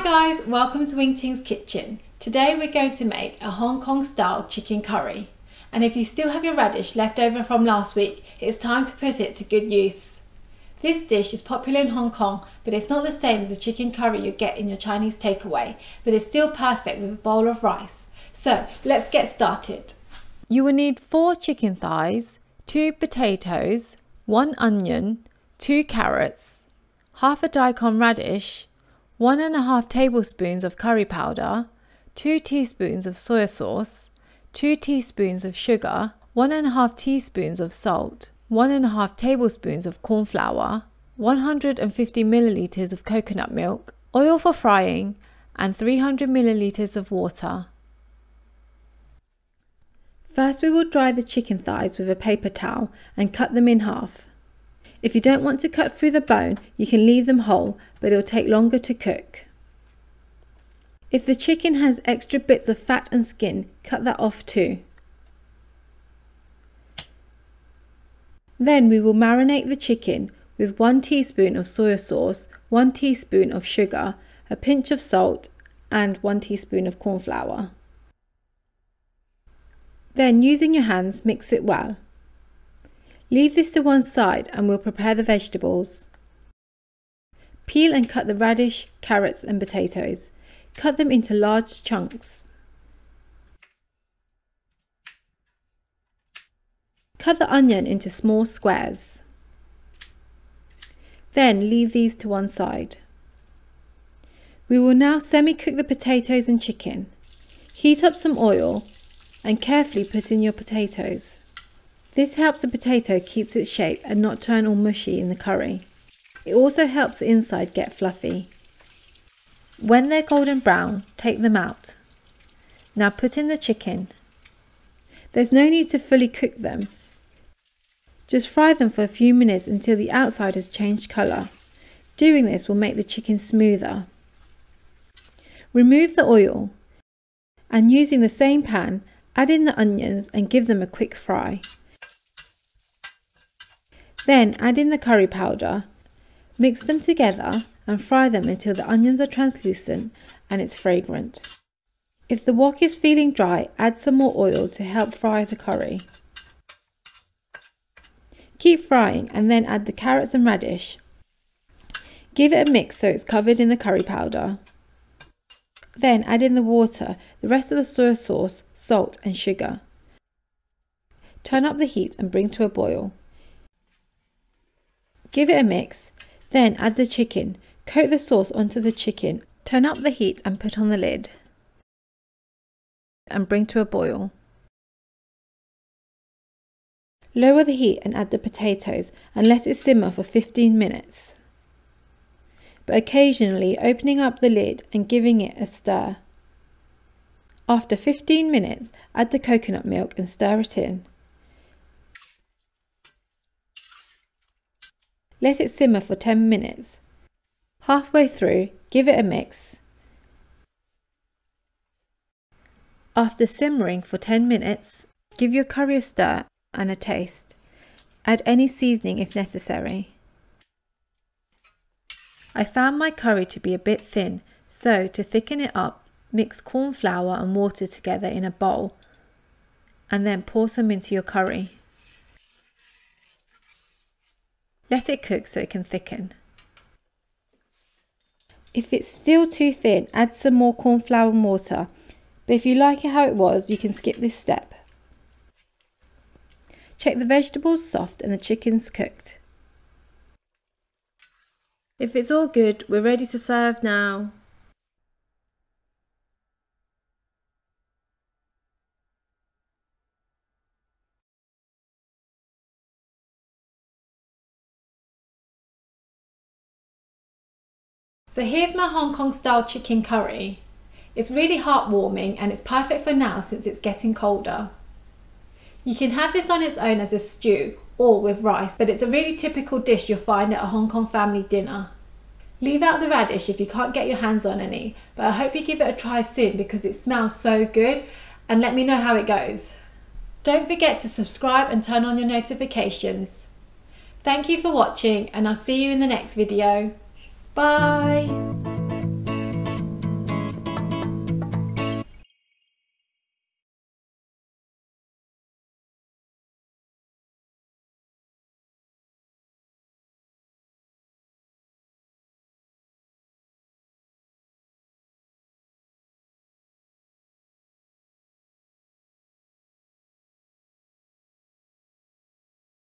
guys, welcome to Wing Ting's Kitchen. Today we're going to make a Hong Kong style chicken curry. And if you still have your radish left over from last week, it's time to put it to good use. This dish is popular in Hong Kong, but it's not the same as the chicken curry you get in your Chinese takeaway, but it's still perfect with a bowl of rice. So let's get started. You will need 4 chicken thighs, 2 potatoes, 1 onion, 2 carrots, half a daikon radish, 1½ tablespoons of curry powder, 2 teaspoons of soy sauce, 2 teaspoons of sugar, 1½ teaspoons of salt, 1½ tablespoons of corn flour, 150 milliliters of coconut milk, oil for frying, and 300 milliliters of water. First we will dry the chicken thighs with a paper towel and cut them in half. If you don't want to cut through the bone, you can leave them whole, but it will take longer to cook. If the chicken has extra bits of fat and skin, cut that off too. Then we will marinate the chicken with 1 teaspoon of soy sauce, 1 teaspoon of sugar, a pinch of salt, and 1 teaspoon of corn flour. Then, using your hands, mix it well. Leave this to one side and we'll prepare the vegetables. Peel and cut the radish, carrots and potatoes. Cut them into large chunks. Cut the onion into small squares. Then leave these to one side. We will now semi-cook the potatoes and chicken. Heat up some oil and carefully put in your potatoes. This helps the potato keep its shape and not turn all mushy in the curry. It also helps the inside get fluffy. When they're golden brown, take them out. Now put in the chicken. There's no need to fully cook them. Just fry them for a few minutes until the outside has changed colour. Doing this will make the chicken smoother. Remove the oil and using the same pan, add in the onions and give them a quick fry. Then add in the curry powder, mix them together and fry them until the onions are translucent and it's fragrant. If the wok is feeling dry, add some more oil to help fry the curry. Keep frying and then add the carrots and radish. Give it a mix so it's covered in the curry powder. Then add in the water, the rest of the soy sauce, salt and sugar. Turn up the heat and bring to a boil. Give it a mix, then add the chicken, coat the sauce onto the chicken, turn up the heat and put on the lid. And bring to a boil. Lower the heat and add the potatoes and let it simmer for 15 minutes. But occasionally opening up the lid and giving it a stir. After 15 minutes, add the coconut milk and stir it in. Let it simmer for 10 minutes. Halfway through, give it a mix. After simmering for 10 minutes, give your curry a stir and a taste. Add any seasoning if necessary. I found my curry to be a bit thin, so to thicken it up, mix corn flour and water together in a bowl and then pour some into your curry. Let it cook so it can thicken. If it's still too thin, add some more corn flour and water, but if you like it how it was, you can skip this step. Check the vegetables soft and the chicken's cooked. If it's all good, we're ready to serve now. So here's my Hong Kong style chicken curry. It's really heartwarming and it's perfect for now since it's getting colder. You can have this on its own as a stew or with rice, but it's a really typical dish you'll find at a Hong Kong family dinner. Leave out the radish if you can't get your hands on any, but I hope you give it a try soon because it smells so good, and let me know how it goes. Don't forget to subscribe and turn on your notifications. Thank you for watching and I'll see you in the next video. Bye!